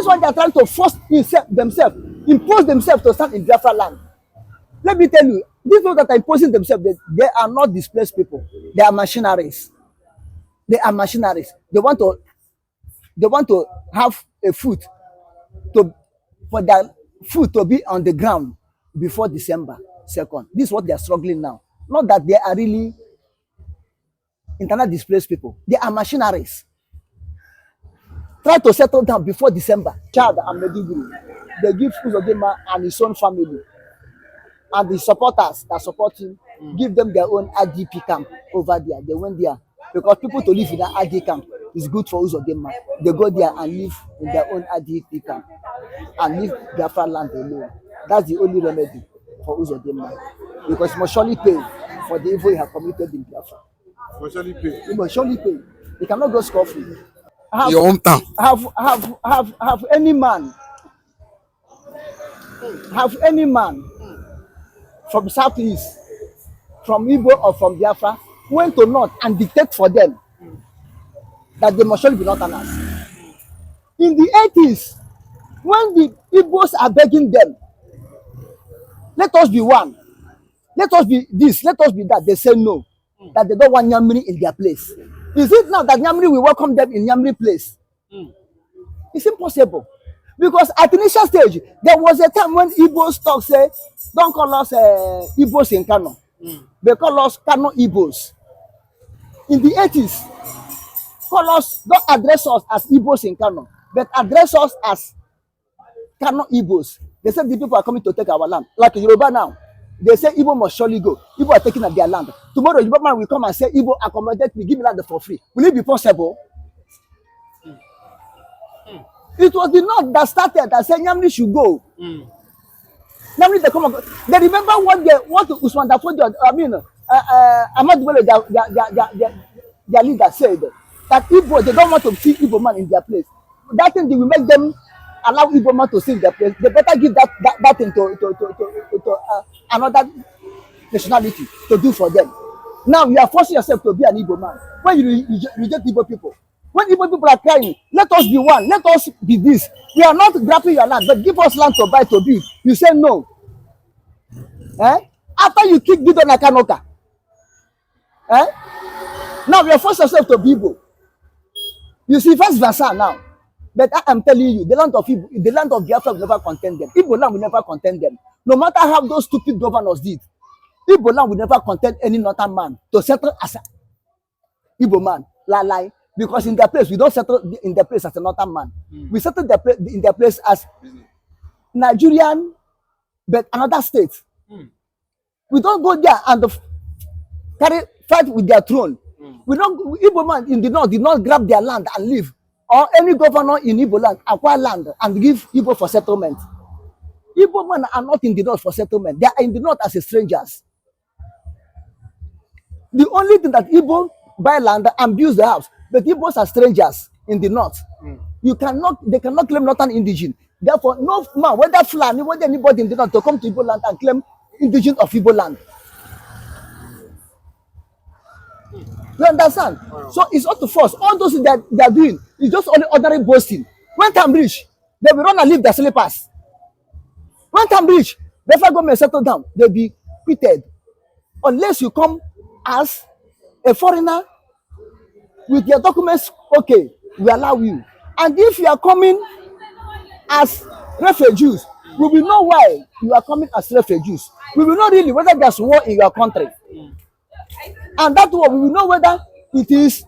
is why they are trying to force themselves, impose themselves to stand in Biafra land. Let me tell you, these people that are imposing themselves, they are not displaced people. They are machineries. They are machineries. They want to have a food for their food to be on the ground before December 2nd. This is what they are struggling now. Not that they are really internal displaced people. They are machineries. Try to settle down before December. Child and Meduguri. They give Uzodinma and his own family and the supporters that support him, give them their own IDP camp over there. They went there because people to live in that IDP camp is good for Uzodinma. They go there and live in their own IDP camp and leave Biafra land alone. That's the only remedy for Uzodinma, because he must surely pay for the evil he has committed in Biafra. He must surely pay. He must surely pay. He cannot go scot-free. Your hometown. Have any man from Southeast, from Igbo or from Biafra, went to North and dictate for them that they must surely be Northerners. In the 80s, when the Igbos are begging them, let us be one, let us be this, let us be that, they say no, that they don't want Nyamiri in their place. Is it now that Nyamiri will welcome them in Nyamiri place? It's impossible. Because at initial stage, there was a time when Igbos talk, say, don't call us Igbos in Kano. They call us Kano Igbos. In the 80s, don't address us as Igbos in Kano, but address us as Kano Igbos. They said the people are coming to take our land. Like Yoruba now, they say Igbo must surely go. Igbo are taking up their land. Tomorrow, Igbo man will come and say, Igbo, accommodate me, give me land for free. Will it be possible? It was the North that started that said Nyamri should go. Nyamri, they come. They remember what Usman Dafodio, Ahmad Bello, their leader said, that Igbo, they don't want to see Igbo man in their place. That thing, they will make them allow Igbo man to see in their place. They better give that thing to another nationality to do for them. Now you are forcing yourself to be an Igbo man. When you reject Igbo people, when Igbo people are crying, let us be one, let us be this. We are not grabbing your land, but give us land to buy, to build. You say no. After you kick Gideon Akanoka, now you are forcing yourself to be Igbo. You see, vice versa now. But I am telling you, the land of Igbo, the land of Biafra will never contain them. Igbo land will never contain them. No matter how those stupid governors did, Igbo land will never contain any northern man to settle as an Igbo man. Lie. Because in their place, we don't settle in their place as a northern man. We settle in their place as Nigerian, but another state. We don't go there and fight with their throne. We don't. Igbo man in the north did not grab their land and leave, or any governor in Igbo land acquire land and give Igbo for settlement. Igbo men are not in the north for settlement. They are in the north as strangers. The only thing that Igbo buy land and build the house, but Igbos are strangers in the north. They cannot claim northern indigenous. Therefore, no man, whether Fulani, whether anybody in the north, to come to Igbo land and claim indigenous of Igbo land. You understand? So it's up to force. All those that they are doing is just only ordinary boasting. When time reach, they will run and leave their slippers. When time reach, before government settle down, they'll be quitted. Unless you come as a foreigner with your documents, okay, we allow you. And if you are coming as refugees, we will know why you are coming as refugees. We will know really whether there's war in your country. And that war, we will know whether it is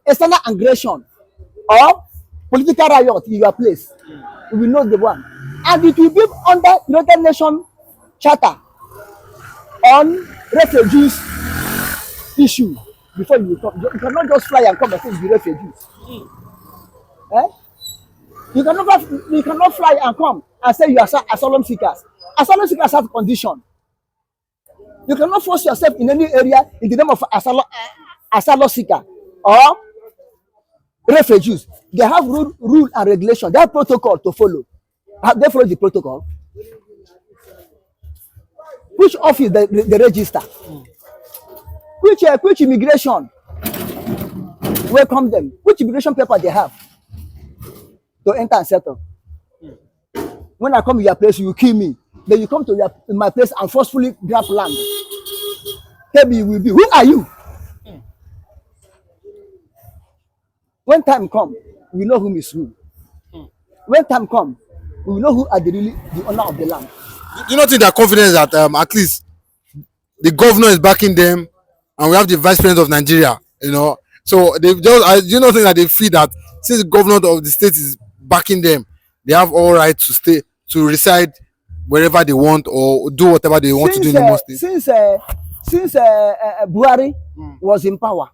external aggression or political riot in your place. We will know the one. And it will be under United Nations Charter on refugees issue before you come. You cannot just fly and come and say you be refugees. You cannot fly and come and say you are asylum seekers. Asylum seekers have condition. You cannot force yourself in any area in the name of asylum seeker or refugees. They have rule and regulation. They have protocol to follow. They follow the protocol. Which office they register? Which immigration? welcome them. Which immigration paper they have to enter and settle? When I come to your place, you kill me. Then you come to my place and forcefully grab land. Tell me, you will be. Who are you? When time come, we know whom is who. When time come, we will know who are the owner of the land. Do you not think they're confident that at least the governor is backing them, and we have the vice president of Nigeria? You know, so they just. Do you not think that they feel that since the governor of the state is backing them, they have all right to stay to reside wherever they want or do whatever they want to do in the Imo State? Since Buhari was in power,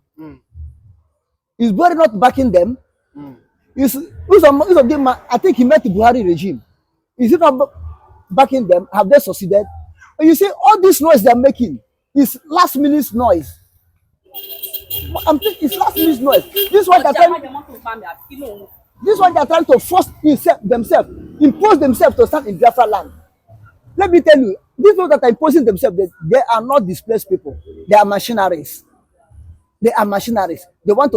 is Buhari not backing them? Who's of them? I think he met the Buhari regime. Is it not backing them? Have they succeeded? And you see, all this noise they're making is last minute noise. It's last minute noise. This is what they're trying. This is what they're trying to force themselves, impose themselves to stand in Biafra land. Let me tell you, these people that are imposing themselves, they are not displaced people. They are machineries. They are machineries. They want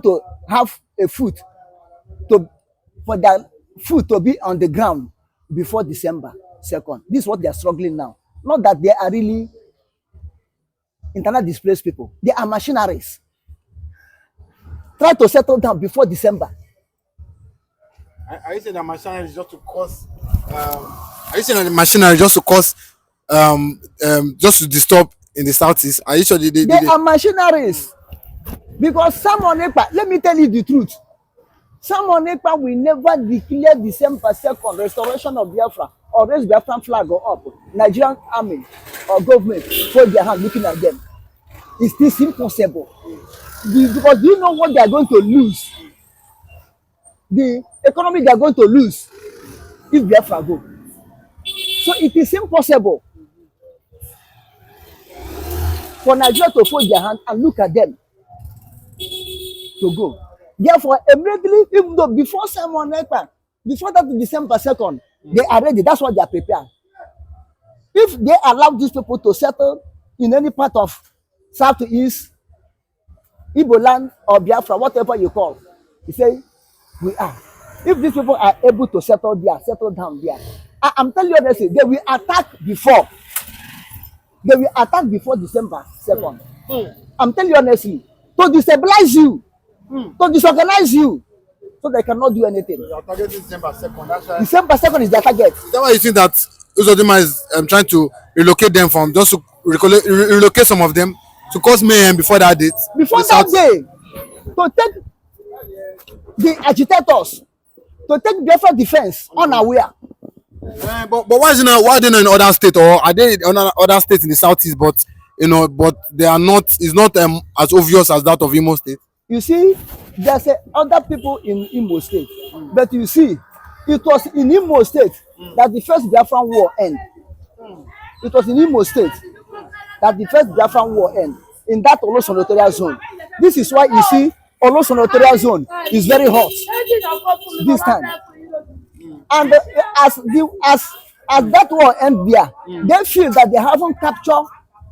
to have a foot for their foot to be on the ground before December 2nd. This is what they are struggling now. Not that they are really internal displaced people. They are machineries. Try to settle down before December. Are you saying that machinery is just to cause? Are you saying that the machinery just to cause? Just to disturb in the southeast? Are you sure they are machineries? Because someone, let me tell you the truth. Someone will never declare December 2nd restoration of Biafra or raise Biafran flag or up. Nigerian army or government fold their hand looking at them. It's this impossible. Because do you know what they are going to lose? The economy they are going to lose if Biafra go. So it is impossible for Nigeria to fold their hand and look at them to go. Therefore, immediately, even though before that December 2nd, they are ready. That's what they are prepared. If they allow these people to settle in any part of Southeast, Igbo land or Biafra, whatever you call, you say, we are. If these people are able to settle down there, I'm telling you honestly, they will attack before. They will attack before December 2nd. I'm telling you honestly, to destabilize you, to disorganize you, so they cannot do anything. You are targeting December 2nd. That's right. December 2nd is their target. Is that why you think that Uzodinma is trying to relocate them from just to relocate some of them to cause mayhem before that date? Before that day, to take the agitators, to take Biafra defense unaware. But why is it not? Why are they not in other states, or are they in other states in the southeast? But but they are not. It's not as obvious as that of Imo State. You see, there's other people in Imo State, but you see, it was in Imo State that the first Biafran war ended. It was in Imo State that the first Biafran war ended in that Olosun Notorial zone. This is why you see Olosun Notorial zone is very hot this time. And as that war ends there, they feel that they haven't captured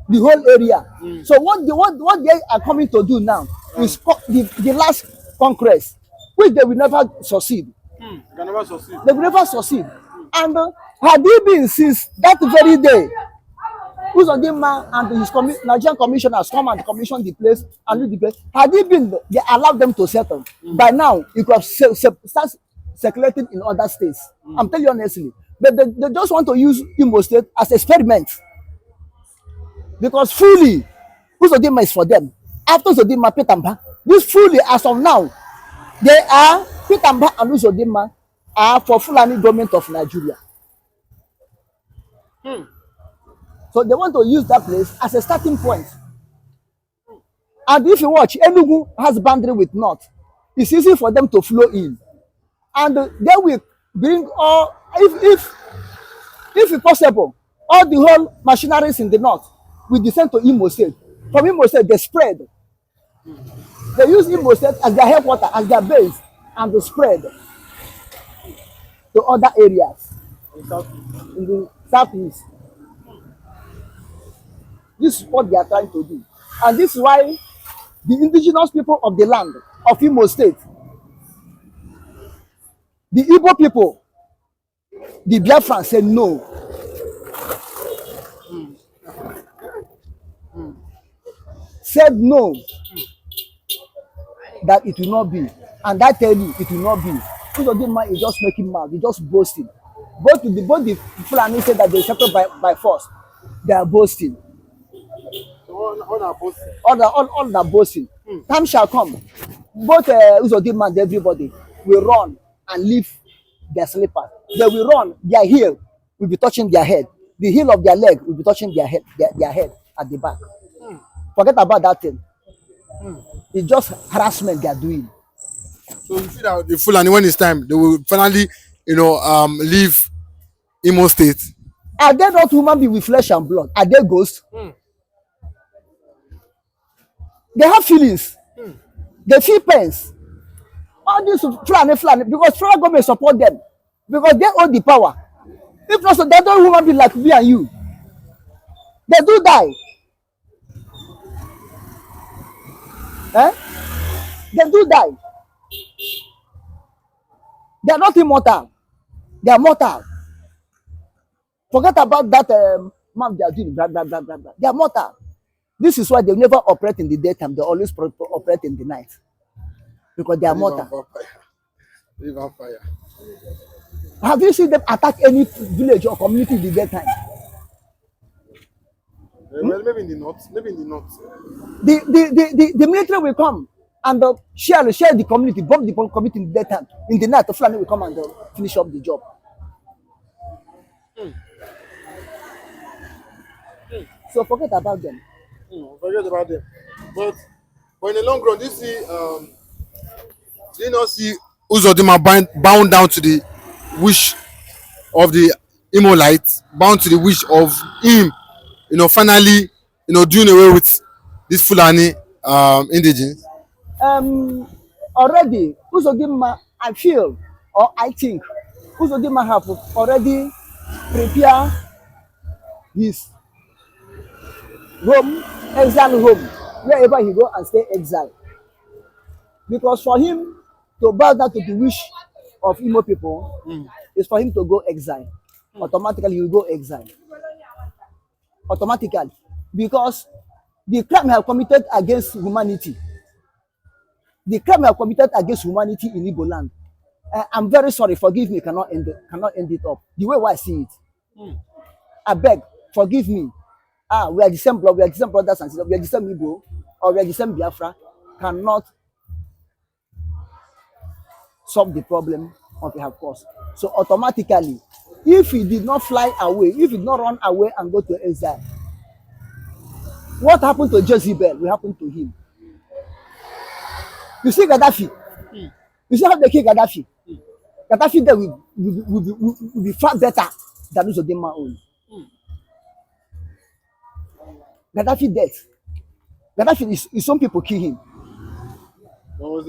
the whole area. So what they are coming to do now is the last conquest, which they will never succeed. They can never succeed. They will never succeed. And had he been since that very day, Uzodinma and his Nigerian commissioners come and commission the place and leave the place, had he been, they allowed them to settle. By now, it could have started circulating in other states. I'm telling you honestly. But they just want to use Imo State as experiment. Because fully, Uzodinma is for them. After Uzodinma, Petamba, this fully, as of now, they are, Petamba and Uzodinma are for Fulani government of Nigeria. So they want to use that place as a starting point. And if you watch, Enugu has boundary with North. It's easy for them to flow in. And they will bring all, if it's possible, all the whole machineries in the North will descend to Imo State. From Imo State, they spread. They use Imo State as their headquarters, as their base, and they spread to other areas in the southeast. This is what they are trying to do. And this is why the indigenous people of the land of Imo State, the Igbo people, the Biafra said no. Said no, that it will not be. And I tell you, it will not be. Uzodinma is just making mad, he's just boasting. Both the Fulanis said that they settled by force. They are boasting. So all are boasting. All are boasting. Time shall come. Both Uzodinma and everybody will run and leave their slippers. They will run, their heel will be touching their head. The heel of their leg will be touching their head, their head at the back. Forget about that thing. It's just harassment they are doing. So you feel that the Fulani, when it's time, they will finally, leave Imo State. Are they not human beings with flesh and blood? Are they ghosts? They have feelings. They feel pains. All these Fulani, because federal government support them. Because they own the power. If not so, they don't human beings like me and you. They do die. Eh? They do die. They are not immortal. They are mortal. Forget about that man they are doing. Blah, blah, blah, blah, blah. They are mortal. This is why they never operate in the daytime. They always operate in the night. Because they are mortal. Live on fire. Have you seen them attack any village or community in the daytime? Well, maybe in the north. Maybe in the north. The military will come and share the community, bomb the community in the daytime. In the night, the Fulani will come and finish up the job. So forget about them. Forget about them. But in the long run, do you not see Uzodinma bound down to the wish of the Imolites, bound to the wish of him, finally, doing away with this Fulani indigens? Already, Uzodinma, I feel, or I think, Uzodinma have already prepared his home, exile home, wherever he go and stay exile. Because for him to bow down to the wish of Imo people is for him to go exile. Automatically he will go exile. Automatically. Because the crime have committed against humanity. The crime have committed against humanity in Igbo land. I'm very sorry, forgive me, cannot end it up. The way I see it. I beg, forgive me. We are the same blood, we are the same brothers and sisters, we are the same Igbo, or we are the same Biafra, cannot solve the problem of the cause. So automatically, if he did not fly away, if he did not run away and go to exile, what happened to Jezebel will happen to him. You see Gaddafi. You see how they kill Gaddafi. Gaddafi there will be far better than Uzodinma own. Gaddafi death. Gaddafi is some people kill him. Was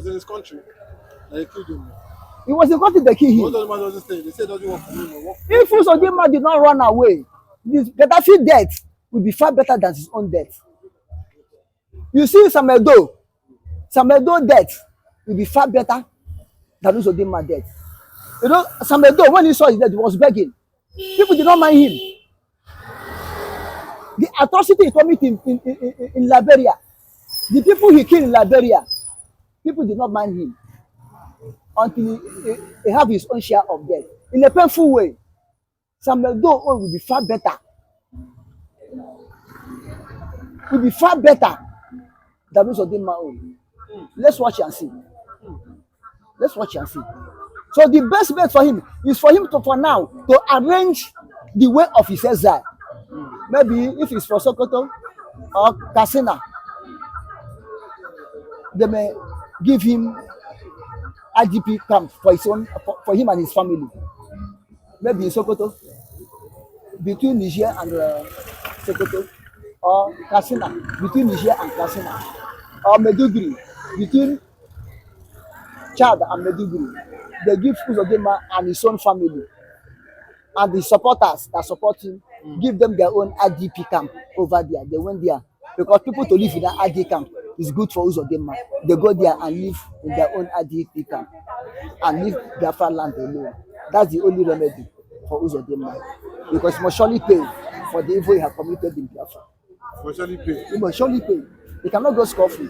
in his country. They killed him. It was the country that killed him. They said doesn't work for him. If Uzodinma did not run away, this Gaddafi death would be far better than his own death. You see Samedo death will be far better than Uzodinma death. Samedo, when he saw his death, he was begging. People did not mind him. The atrocity he committed in Liberia, the people he killed in Liberia, people did not mind him until he have his own share of death. In a painful way, Samedo will be far better. Will be far better than Uzodinma own. Let's watch and see. Let's watch and see. So the best bet for him is for him to, for now, to arrange the way of his exile. Maybe if it's for Sokoto or Katsina, they may give him IDP camp for him and his family. Maybe in Sokoto, between Niger and Sokoto, or Katsina, between Niger and Katsina, or Meduguri, between Chad and Meduguri. They give Uzodinma and his own family, and the supporters that support him, give them their own IDP camp over there. They went there because people to live in an RD camp is good for Uzodinma. They go there and live in their own RD camp and leave Biafra land alone. That's the only remedy for Uzodinma, because he must surely pay for the evil he has committed in Biafra. He must surely pay. He cannot go scot-free.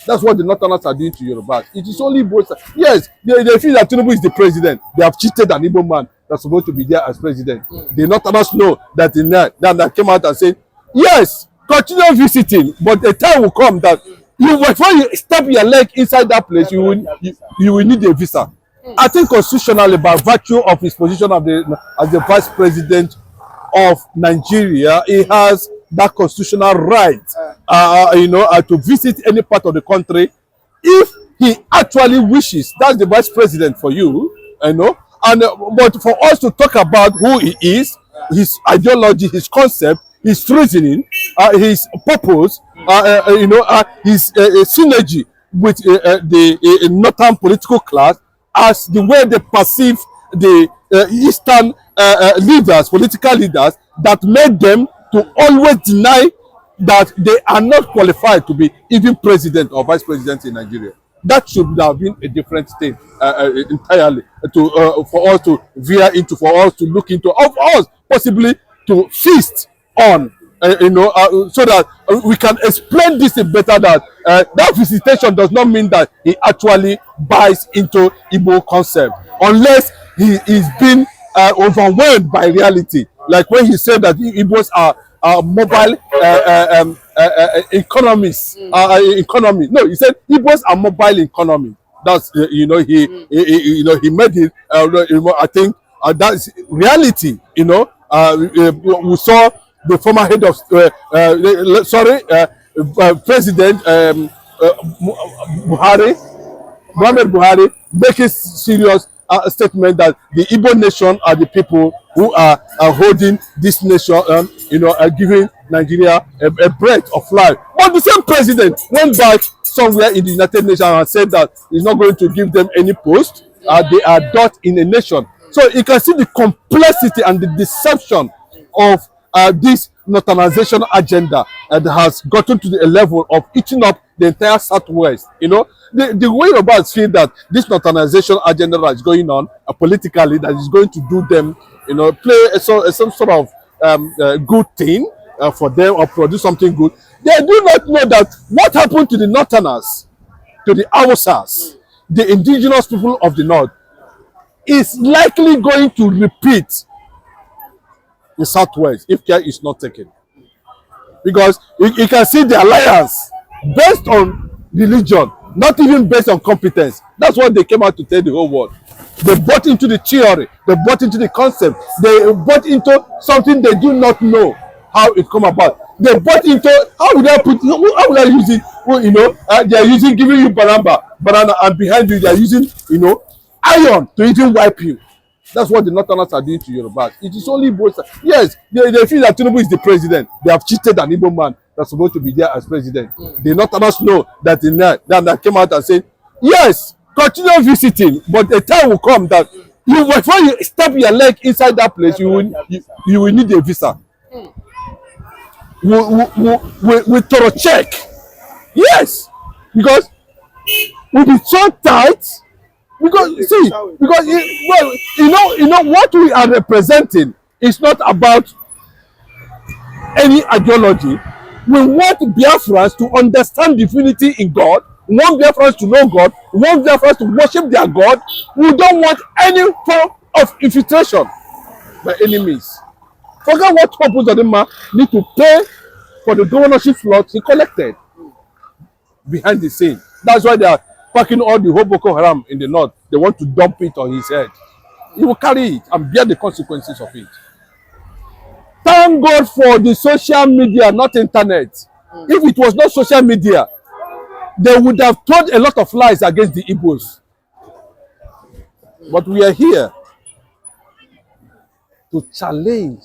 That's what the Northerners are doing to Yoruba. It is only both. Yes, they feel that Tinubu is the president. They have cheated an Igbo man that's supposed to be there as president. The Northerners know that in that came out and said, yes, continue visiting, but the time will come that before you step your leg inside that place, you will need a visa. I think constitutionally, by virtue of his position as the vice president of Nigeria, he has that constitutional right, to visit any part of the country if he actually wishes. That's the vice president for you, And but for us to talk about who he is, his ideology, his concept, his reasoning, his purpose, his synergy with the northern political class, as the way they perceive the eastern leaders, political leaders, that made them to always deny that they are not qualified to be even president or vice president in Nigeria. That should have been a different state entirely for us to veer into, for us to look into, of us possibly to feast on, so that we can explain this better. That that visitation does not mean that he actually buys into Igbo concept, unless he is being overwhelmed by reality. Like when he said that Igbos are mobile economies, economy. No, he said Igbos are mobile economy. That's he made it. I think that's reality. We saw the former head of President Muhammad Buhari making serious statement that the Igbo nation are the people who are holding this nation, giving Nigeria a breath of life. But the same president went back somewhere in the United Nations and said that he's not going to give them any post. They are dot in a nation. So you can see the complexity and the deception of this northernization agenda that has gotten to the level of eating up the entire Southwest. The way about feel that this northernization agenda that is going on politically, that is going to do them, play some sort of good thing for them, or produce something good. They do not know that what happened to the Northerners, to the Hausas, the indigenous people of the North, is likely going to repeat the Southwest if care is not taken. Because you can see the alliance based on religion, not even based on competence. That's what they came out to tell the whole world. They bought into the theory, they bought into the concept, they bought into something they do not know how it come about. They bought into, how would I use it? They are using, giving you banana, and behind you they are using, iron to even wipe you. That's what the Northerners are doing to Yoruba. It is only both. Yes, they feel that Tinubu is the president. They have cheated an Igbo man that's supposed to be there as president. The Northerners know that that came out and said, yes, continue visiting, but the time will come that before you step your leg inside that place, you will need a visa. We thorough check. Yes, because we'll be so tight. Because what we are representing is not about any ideology. We want Biafrans to understand divinity in God. We want Biafrans to know God. We want Biafrans to worship their God. We don't want any form of infiltration by any means. Forget what purpose of the man need to pay for the governorship slots he collected behind the scene. That's why they are packing all the whole Boko Haram in the north. They want to dump it on his head. He will carry it and bear the consequences of it. Thank God for the social media, not internet. If it was not social media, they would have told a lot of lies against the Igbos. But we are here to challenge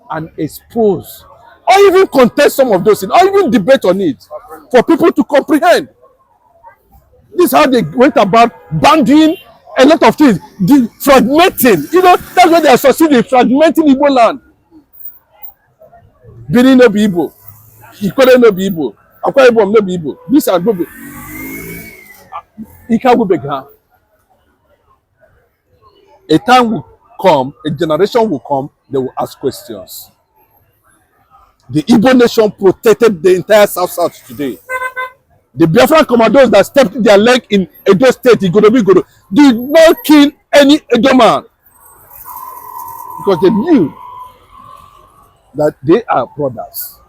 and expose, or even contest some of those things, or even debate on it, for people to comprehend. This is how they went about banding a lot of things, fragmenting. That's why they are succeeding, fragmenting Igbo land. Benin no be Igbo. Ikwere no be Igbo. Akwa Ibom no be Igbo. This and no be. A time will come, a generation will come, they will ask questions. The Igbo nation protected the entire South today. The Biafra commandos that stepped their leg in Edo State, Igorobi, did not kill any Edo man. Because they knew that they are brothers.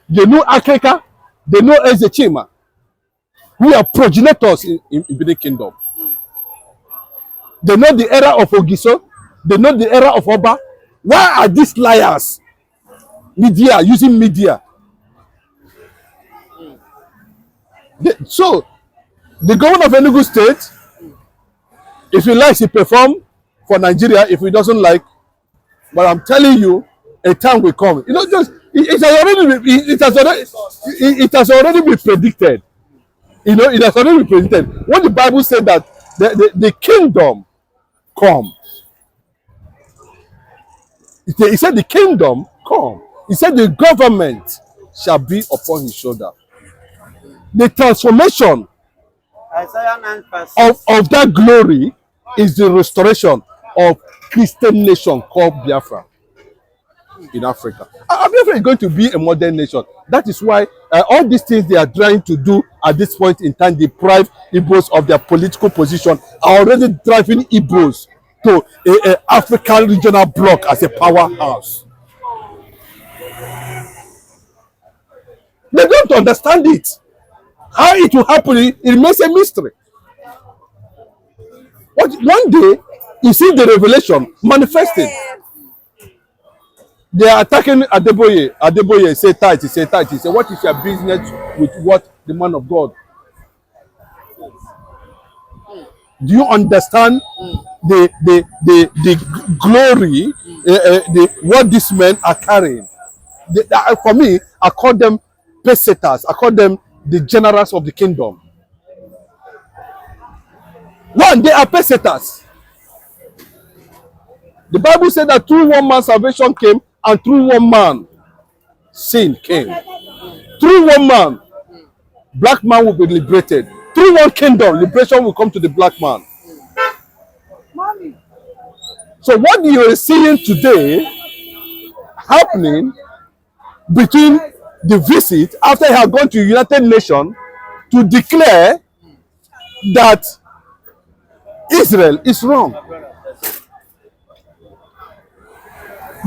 They knew Akeka, they know Ezechima, who are progenitors in the kingdom. They know the era of Ogiso, they know the era of Oba. Why are these liars? Media, using media. So, the governor of Enugu State, if he likes, he perform for Nigeria. If he doesn't like, but I'm telling you, a time will come. You know, just it has already been predicted. You know, it has already been predicted. When the Bible said that the kingdom come, he said the kingdom come. He said the government shall be upon his shoulder. The transformation of that glory is the restoration of Christian nation called Biafra in Africa. Biafra is going to be a modern nation. That is why all these things they are trying to do at this point in time, deprive Igbos of their political position, are already driving Igbos to an African regional bloc as a powerhouse. They don't understand it. How it will happen, it remains a mystery. But one day, you see the revelation manifesting. They are attacking Adeboye. Adeboye say tight, he say tight. He say, what is your business with what the man of God? Do you understand the glory, what these men are carrying? For me, I call them pesetas. I call them the generals of the kingdom. One, they are pesetas. The Bible said that through one man salvation came, and through one man sin came. Through one man, black man will be liberated. Through one kingdom, liberation will come to the black man. So what you are seeing today happening between the visit after he had gone to the United Nations to declare that Israel is wrong,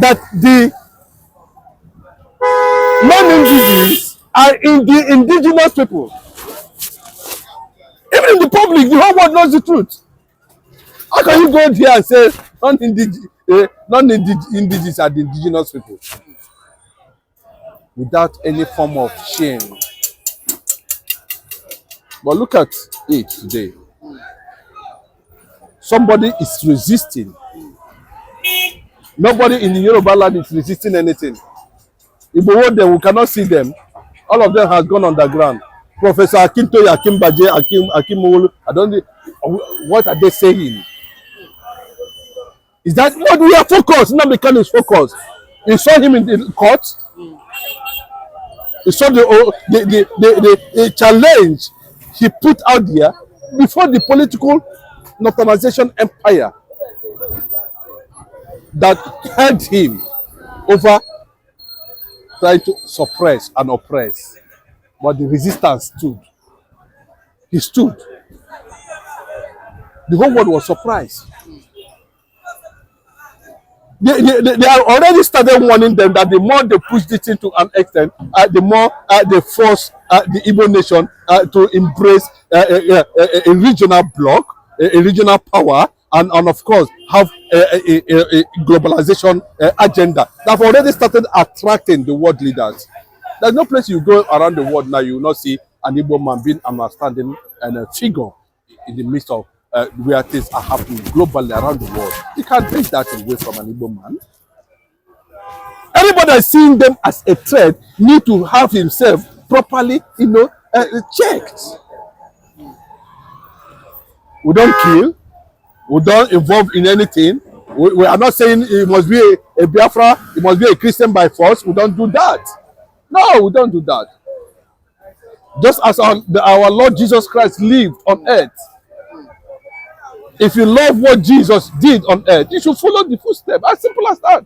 that the non-indigenous are in the indigenous people. Even in the public, the whole world knows the truth. How can you go there and say non-indigenous are the indigenous people without any form of shame? But look at it today. Somebody is resisting. Nobody in the Yoruba land is resisting anything. If we want them, we cannot see them. All of them has gone underground. Professor Akintoye, Akimbaje, Akimolu, I don't know what are they saying. Is that what we are focused? Nnamdikanu is focused. You saw him in the court. You saw the challenge he put out there before the political northernization empire that held him over trying to suppress and oppress. But the resistance stood. He stood. The whole world was surprised. They are already started warning them that the more they push this into an extent, the more they force the Igbo nation to embrace a regional bloc, a regional power, and of course have a globalization agenda that have already started attracting the world leaders. There's no place you go around the world now you will not see an Igbo man being an outstanding and a figure in the midst of where things are happening globally around the world. You can't take that away from an Igbo man. Anybody seeing them as a threat need to have himself properly, checked. We don't kill. We don't involve in anything. We are not saying it must be a Biafra, it must be a Christian by force. We don't do that. No, we don't do that. Just as our Lord Jesus Christ lived on earth. If you love what Jesus did on earth, you should follow the footsteps. As simple as that.